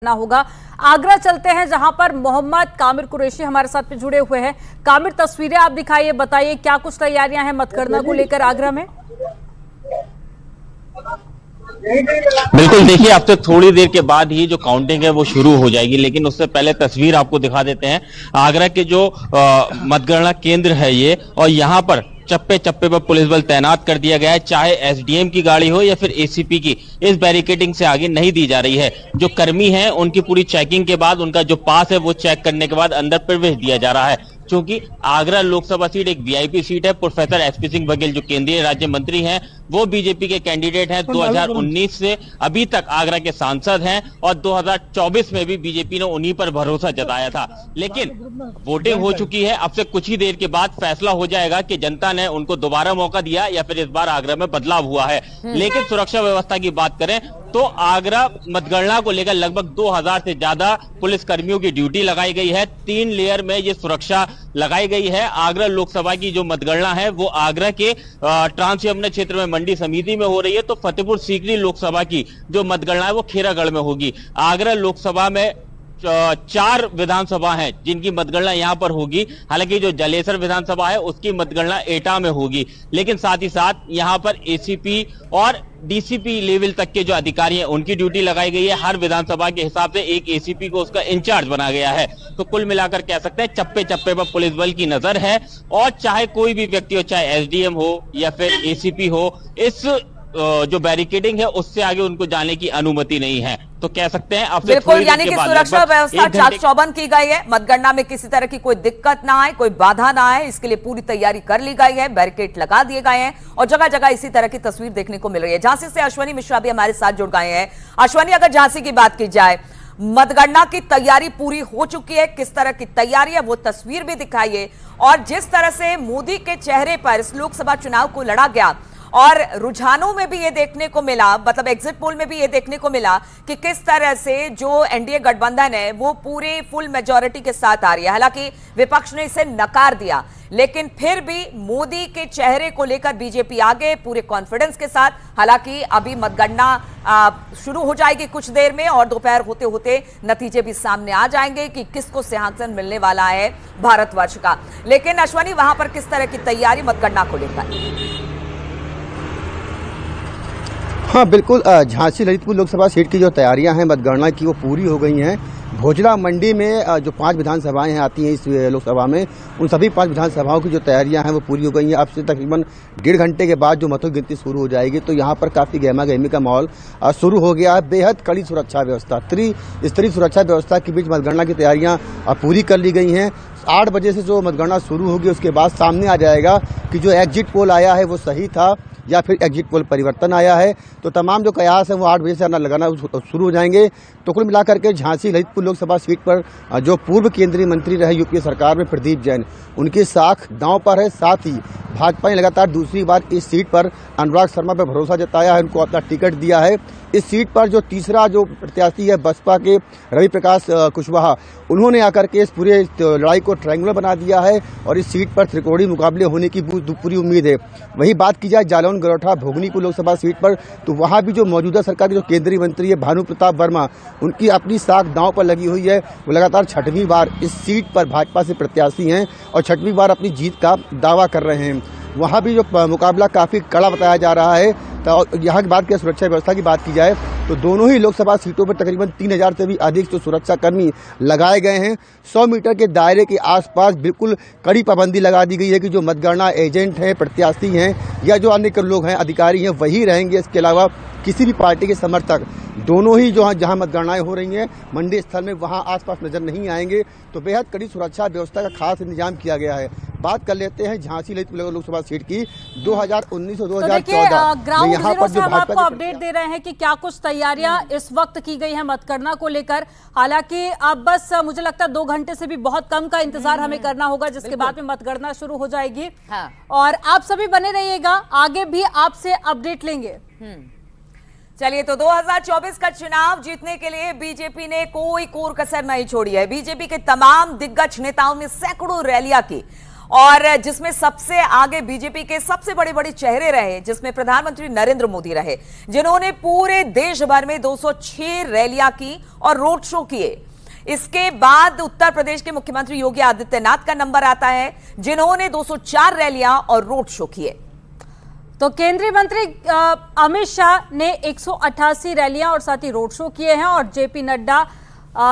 ना होगा। आगरा चलते हैं जहां पर मोहम्मद कामिर कुरैशी हमारे साथ में जुड़े हुए हैं। कामिर, तस्वीरें आप दिखाइए, बताइए क्या कुछ तैयारियां हैं मतगणना को लेकर आगरा में। बिल्कुल, देखिए अब तो थोड़ी देर के बाद ही जो काउंटिंग है वो शुरू हो जाएगी, लेकिन उससे पहले तस्वीर आपको दिखा देते हैं आगरा के जो मतगणना केंद्र है ये, और यहाँ पर चप्पे चप्पे पर पुलिस बल तैनात कर दिया गया है। चाहे एसडीएम की गाड़ी हो या फिर एसीपी की, इस बैरिकेडिंग से आगे नहीं दी जा रही है। जो कर्मी हैं उनकी पूरी चेकिंग के बाद उनका जो पास है वो चेक करने के बाद अंदर प्रवेश दिया जा रहा है। क्योंकि आगरा लोकसभा सीट एक वीआईपी सीट है। प्रोफेसर एसपी सिंह बघेल जो केंद्रीय राज्य मंत्री हैं, वो बीजेपी के कैंडिडेट हैं। 2019 से अभी तक आगरा के सांसद हैं और 2024 में भी बीजेपी ने उन्हीं पर भरोसा जताया था। लेकिन वोटिंग हो चुकी है, अब से कुछ ही देर के बाद फैसला हो जाएगा कि जनता ने उनको दोबारा मौका दिया या फिर इस बार आगरा में बदलाव हुआ है। लेकिन सुरक्षा व्यवस्था की बात करें तो आगरा मतगणना को लेकर लगभग 2000 से ज्यादा पुलिस कर्मियों की ड्यूटी लगाई गई है। 3 लेयर में ये सुरक्षा लगाई गई है। आगरा लोकसभा की जो मतगणना है वो आगरा के ट्रांस यमुना क्षेत्र में मंडी समिति में हो रही है, तो फतेहपुर सीकरी लोकसभा की जो मतगणना है वो खेरागढ़ में होगी। आगरा लोकसभा में 4 विधानसभा हैं जिनकी मतगणना यहां पर होगी। हालांकि जो जलेसर विधानसभा है उसकी मतगणना एटा में होगी, लेकिन साथ ही साथ यहां पर एसीपी और डीसीपी लेवल तक के जो अधिकारी हैं उनकी ड्यूटी लगाई गई है। हर विधानसभा के हिसाब से एक एसीपी को उसका इंचार्ज बना गया है। तो कुल मिलाकर कह सकते हैं चप्पे चप्पे पर पुलिस बल की नजर है, और चाहे कोई भी व्यक्ति हो, चाहे एसडीएम हो या फिर एसीपी हो, इस जो बैरिकेडिंग है उससे आगे उनको जाने की अनुमति नहीं है। तो कह सकते हैं अब बिल्कुल, यानी कि सुरक्षा व्यवस्था चाक चौबंद की गई है। मतगणना में किसी तरह की कोई दिक्कत ना आए, कोई बाधा ना आए, इसके लिए पूरी तैयारी कर ली गई है। बैरिकेड लगा दिए गए हैं और जगह जगह इसी तरह की तस्वीर देखने को मिल रही है। झांसी से अश्वनी मिश्रा भी हमारे साथ जुड़ गए हैं। अश्वनी, अगर झांसी की बात की जाए, मतगणना की तैयारी पूरी हो चुकी है, किस तरह की तैयारी है वो तस्वीर भी दिखाइए। और जिस तरह से मोदी के चेहरे पर इस लोकसभा चुनाव को लड़ा गया और रुझानों में भी ये देखने को मिला, मतलब एग्जिट पोल में भी ये देखने को मिला कि किस तरह से जो एनडीए गठबंधन है वो पूरे फुल मेजॉरिटी के साथ आ रही है। हालांकि विपक्ष ने इसे नकार दिया, लेकिन फिर भी मोदी के चेहरे को लेकर बीजेपी आगे पूरे कॉन्फिडेंस के साथ। हालांकि अभी मतगणना शुरू हो जाएगी कुछ देर में और दोपहर होते होते नतीजे भी सामने आ जाएंगे कि किसको सिंहासन मिलने वाला है भारतवर्ष का। लेकिन अश्वनी, वहां पर किस तरह की तैयारी मतगणना को लेकर? हाँ बिल्कुल, झांसी ललितपुर लोकसभा सीट की जो तैयारियां हैं मतगणना की वो पूरी हो गई हैं। भोजला मंडी में जो 5 विधानसभाएं हैं आती हैं इस लोकसभा में, उन सभी 5 विधानसभाओं की जो तैयारियां हैं वो पूरी हो गई हैं। अब से तकरीबन 1.5 घंटे के बाद जो मतों की गिनती शुरू हो जाएगी, तो यहाँ पर काफ़ी गहमा गहमी का माहौल शुरू हो गया है। बेहद कड़ी सुरक्षा व्यवस्था, त्रिस्तरीय सुरक्षा व्यवस्था के बीच मतगणना की तैयारियाँ पूरी कर ली गई हैं। 8 बजे से जो मतगणना शुरू होगी उसके बाद सामने आ जाएगा कि जो एग्जिट पोल आया है वो सही था या फिर एग्जिट पोल परिवर्तन आया है। तो तमाम जो कयास है वो 8 बजे से अपना लगाना शुरू हो जाएंगे। तो कुल मिलाकर के झांसी ललितपुर लोकसभा सीट पर जो पूर्व केंद्रीय मंत्री रहे यूपीए सरकार में प्रदीप जैन, उनकी साख दांव पर है। साथ ही भाजपा ने लगातार दूसरी बार इस सीट पर अनुराग शर्मा पर भरोसा जताया है, उनको अपना टिकट दिया है। इस सीट पर जो तीसरा जो प्रत्याशी है बसपा के रवि प्रकाश कुशवाहा, उन्होंने आकर के इस पूरे लड़ाई को ट्रायंगुलर बना दिया है और इस सीट पर त्रिकोणीय मुकाबले होने की पूरी उम्मीद है। वही बात की जाए जालौन गरोठा भोगनीपुर लोकसभा सीट पर, तो वहां भी जो मौजूदा सरकार के जो केंद्रीय मंत्री है भानु प्रताप वर्मा, उनकी अपनी साख दांव पर लगी हुई है। वो लगातार 6वीं बार इस सीट पर भाजपा से प्रत्याशी हैं और 6वीं बार अपनी जीत का दावा कर रहे हैं। वहाँ भी जो मुकाबला काफ़ी कड़ा बताया जा रहा है। तो यहाँ की बात की सुरक्षा व्यवस्था की बात की जाए तो दोनों ही लोकसभा सीटों पर तकरीबन 3000 से भी अधिक जो सुरक्षा कर्मी लगाए गए हैं। 100 मीटर के दायरे के आसपास बिल्कुल कड़ी पाबंदी लगा दी गई है कि जो मतगणना एजेंट हैं, प्रत्याशी हैं या जो अन्य लोग हैं, अधिकारी हैं, वही रहेंगे। इसके अलावा किसी भी पार्टी के समर्थक दोनों ही जो जहां मतगणनाएं हो रही हैं मंडी स्थल में वहां आसपास नजर नहीं आएंगे। तो बेहद कड़ी सुरक्षा व्यवस्था का खास इंतजाम किया गया है। बात कर लेते हैं झांसी ललितपुर लोकसभा सीट की 2019 और 2014। ग्राउंड जीरो से हम आपको अपडेट दे रहे हैं कि क्या कुछ तैयारियां इस वक्त की गई हैं मतगणना को लेकर। हालांकि अब बस मुझे लगता है 2 घंटे से भी बहुत कम का इंतजार हमें करना होगा, जिसके बाद में मतगणना शुरू हो जाएगी। और आप सभी बने रहिएगा, आगे भी आपसे अपडेट लेंगे। चलिए, तो 2024 का चुनाव जीतने के लिए बीजेपी ने कोई कोर कसर नहीं छोड़ी है। बीजेपी के तमाम दिग्गज नेताओं ने सैकड़ों रैलियां की और जिसमें सबसे आगे बीजेपी के सबसे बड़े बड़े चेहरे रहे, जिसमें प्रधानमंत्री नरेंद्र मोदी रहे, जिन्होंने पूरे देश भर में 206 रैलियां की और रोड शो किए। इसके बाद उत्तर प्रदेश के मुख्यमंत्री योगी आदित्यनाथ का नंबर आता है, जिन्होंने 204 रैलियां और रोड शो किए। तो केंद्रीय मंत्री अमित शाह ने 188 रैलियां और साथ ही रोड शो किए हैं और जेपी नड्डा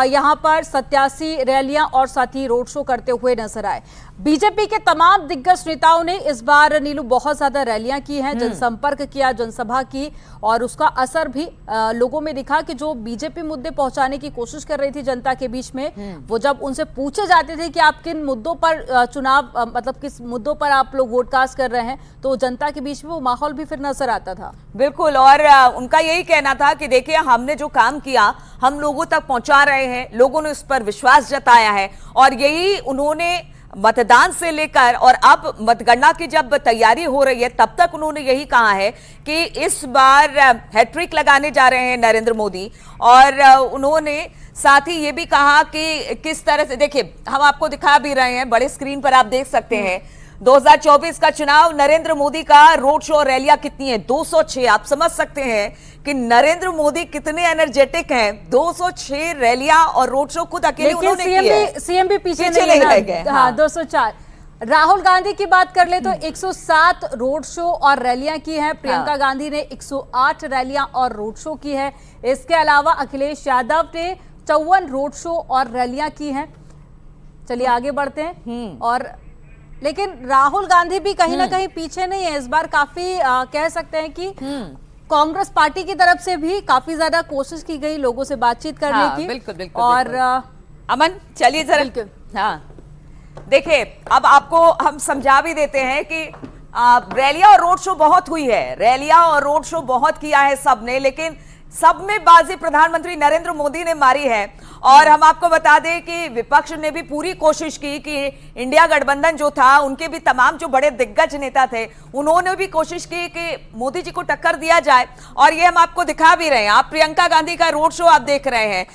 यहां पर 87 रैलियां और साथ ही रोड शो करते हुए नजर आए। बीजेपी के तमाम दिग्गज नेताओं ने इस बार नीलू बहुत ज्यादा रैलियां की हैं, जनसंपर्क किया, जनसभा की और उसका असर भी लोगों में दिखा कि जो बीजेपी मुद्दे पहुंचाने की कोशिश कर रही थी जनता के बीच में, वो जब उनसे पूछे जाते थे कि आप किन मुद्दों पर चुनाव मतलब किस मुद्दों पर आप लोग वोट कास्ट कर रहे हैं, तो जनता के बीच में वो माहौल भी फिर नजर आता था। बिल्कुल, और उनका यही कहना था कि देखिए हमने जो काम किया हम लोगों तक पहुंचा रहे हैं, लोगों ने उस पर विश्वास जताया है और यही उन्होंने मतदान से लेकर और अब मतगणना की जब तैयारी हो रही है तब तक उन्होंने यही कहा है कि इस बार हैट्रिक लगाने जा रहे हैं नरेंद्र मोदी। और उन्होंने साथ ही ये भी कहा कि किस तरह से, देखिए हम आपको दिखा भी रहे हैं, बड़े स्क्रीन पर आप देख सकते हैं 2024 का चुनाव, नरेंद्र मोदी का रोड शो रैलियां कितनी है, 206। आप समझ सकते हैं कि नरेंद्र मोदी कितने एनर्जेटिक हैं। 206 रैलियां और रोड शो खुद अकेले उन्होंने किया। सीएम भी पीछे नहीं रह गए। हाँ, 204। राहुल गांधी की बात कर ले तो 107 रोड शो और रैलियां की हैं। प्रियंका गांधी ने 108 रैलियां और रोड शो की है। इसके अलावा अखिलेश यादव ने 54 रोड शो और रैलियां की हैं। चलिए आगे बढ़ते हैं। और लेकिन राहुल गांधी भी कहीं ना कहीं पीछे नहीं है। इस बार काफी कह सकते हैं कि कांग्रेस पार्टी की तरफ से भी काफी ज्यादा कोशिश की गई लोगों से बातचीत करने की। बिल्कुल बिल्कुल। और अमन चलिए जरा, हाँ देखिए अब आपको हम समझा भी देते हैं कि रैलियां और रोड शो बहुत हुई है, रैलियां और रोड शो बहुत किया है सबने, लेकिन सब में बाजी प्रधानमंत्री नरेंद्र मोदी ने मारी है। और हम आपको बता दें कि विपक्ष ने भी पूरी कोशिश की कि इंडिया गठबंधन जो था, उनके भी तमाम जो बड़े दिग्गज नेता थे, उन्होंने भी कोशिश की कि मोदी जी को टक्कर दिया जाए। और ये हम आपको दिखा भी रहे हैं। आप प्रियंका गांधी का रोड शो आप देख रहे हैं।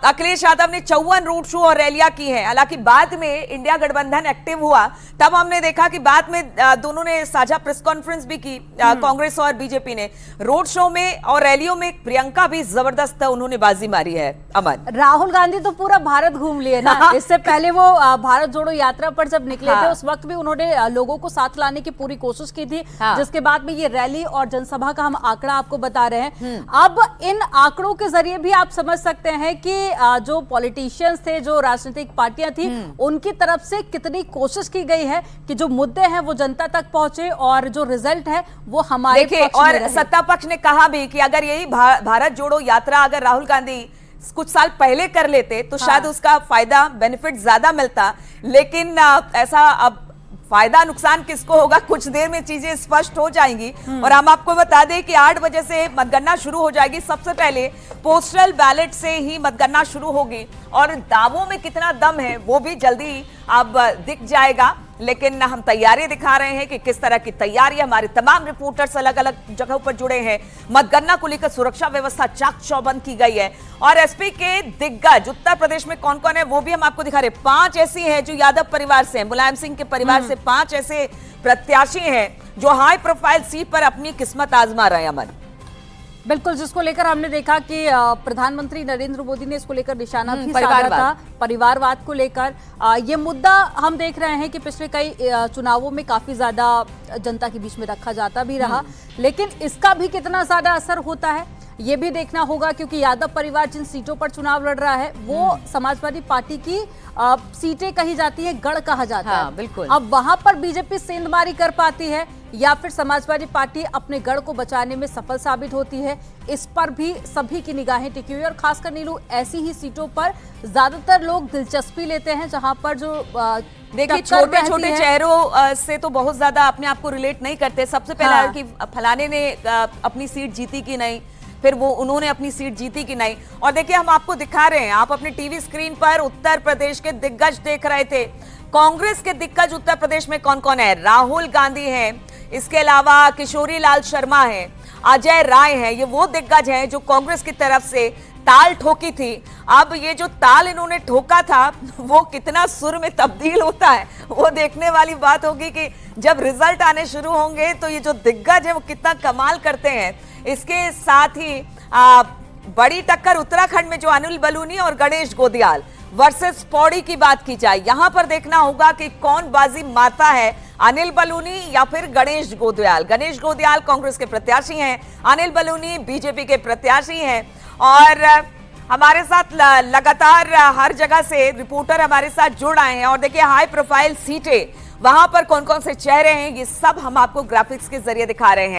अखिलेश यादव ने 54 रोड शो और रैलियां की हैं। हालांकि बाद में इंडिया गठबंधन एक्टिव हुआ तब हमने देखा कि बाद में दोनों ने साझा प्रेस कॉन्फ्रेंस भी की, कांग्रेस और बीजेपी ने। रोड शो में और रैलियों में प्रियंका भी जबरदस्त उन्होंने बाजी मारी है। अमन, राहुल गांधी तो पूरा भारत घूम लिए ना। इससे पहले वो भारत जोड़ो यात्रा पर जब निकले थे, उस वक्त भी उन्होंने लोगों को साथ लाने की पूरी कोशिश की थी, जिसके बाद में ये रैली और जनसभा का हम आंकड़ा आपको बता रहे हैं। अब इन आंकड़ों के जरिए भी आप समझ सकते हैं कि जो पॉलिटिशियंस थे, जो राजनीतिक पार्टियां थी, उनकी तरफ से कितनी कोशिश की गई है कि जो मुद्दे हैं वो जनता तक पहुंचे और जो रिजल्ट है वो हमारे देखिए। और सत्ता पक्ष ने कहा भी कि अगर यही भारत जोड़ो यात्रा अगर राहुल गांधी कुछ साल पहले कर लेते तो शायद उसका फायदा बेनिफिट ज्यादा मिलता, लेकिन ऐसा अब फायदा नुकसान किसको होगा, कुछ देर में चीजें स्पष्ट हो जाएंगी। और हम आपको बता दें कि 8 बजे से मतगणना शुरू हो जाएगी। सबसे पहले पोस्टल बैलेट से ही मतगणना शुरू होगी और दावों में कितना दम है वो भी जल्दी अब दिख जाएगा। लेकिन हम तैयारी दिखा रहे हैं कि किस तरह की तैयारी, हमारे तमाम रिपोर्टर्स अलग अलग जगहों पर जुड़े हैं। मतगणना को लेकर सुरक्षा व्यवस्था चाक चौबंद की गई है और एसपी के दिग्गज उत्तर प्रदेश में कौन कौन है वो भी हम आपको दिखा रहे हैं। 5 ऐसी हैं जो यादव परिवार से हैं, मुलायम सिंह के परिवार से 5 ऐसे प्रत्याशी हैं जो हाई प्रोफाइल सीट पर अपनी किस्मत आजमा रहे हैं। अमन, बिल्कुल, जिसको लेकर हमने देखा कि प्रधानमंत्री नरेंद्र मोदी ने इसको लेकर निशाना भी साधा था, परिवारवाद को लेकर। ये मुद्दा हम देख रहे हैं कि पिछले कई चुनावों में काफी ज्यादा जनता के बीच में रखा जाता भी रहा, लेकिन इसका भी कितना ज्यादा असर होता है ये भी देखना होगा, क्योंकि यादव परिवार जिन सीटों पर चुनाव लड़ रहा है वो समाजवादी पार्टी की सीटें कही जाती है, गढ़ कहा जाता है। बिल्कुल। अब वहां पर बीजेपी सेंधमारी कर पाती है या फिर समाजवादी पार्टी अपने गढ़ को बचाने में सफल साबित होती है, इस पर भी सभी की निगाहें टिकी हुई है। और खासकर नीलू, ऐसी ही सीटों पर ज्यादातर लोग दिलचस्पी लेते हैं जहां पर जो देखिए छोटे छोटे चेहरों से तो बहुत ज्यादा अपने आप को रिलेट नहीं करते। सबसे पहला कि फलाने ने अपनी सीट जीती कि नहीं, फिर वो उन्होंने अपनी सीट जीती कि नहीं। और देखिए हम आपको दिखा रहे हैं, आप अपने टीवी स्क्रीन पर उत्तर प्रदेश के दिग्गज देख रहे थे। कांग्रेस के दिग्गज उत्तर प्रदेश में कौन कौन है? राहुल गांधी हैं, इसके अलावा किशोरी लाल शर्मा हैं, अजय राय हैं। ये वो दिग्गज हैं जो कांग्रेस की तरफ से ताल ठोकी थी, अब ये जो ताल इन्होंने ठोका था वो कितना सुर में तब्दील होता है वो देखने वाली बात होगी कि जब रिजल्ट आने शुरू होंगे तो ये जो दिग्गज है वो कितना कमाल करते हैं। इसके साथ ही बड़ी टक्कर उत्तराखंड में जो अनिल बलूनी और गणेश गोदियाल वर्सेस पौड़ी की बात की जाए, यहां पर देखना होगा कि कौन बाजी मारता है, अनिल बलूनी या फिर गणेश गोदियाल। गणेश गोदियाल कांग्रेस के प्रत्याशी हैं, अनिल बलूनी बीजेपी के प्रत्याशी हैं और हमारे साथ लगातार हर जगह से रिपोर्टर हमारे साथ जुड़ आए हैं और देखिए हाई प्रोफाइल सीटें वहां पर कौन कौन से चेहरे हैं ये सब हम आपको ग्राफिक्स के जरिए दिखा रहे हैं।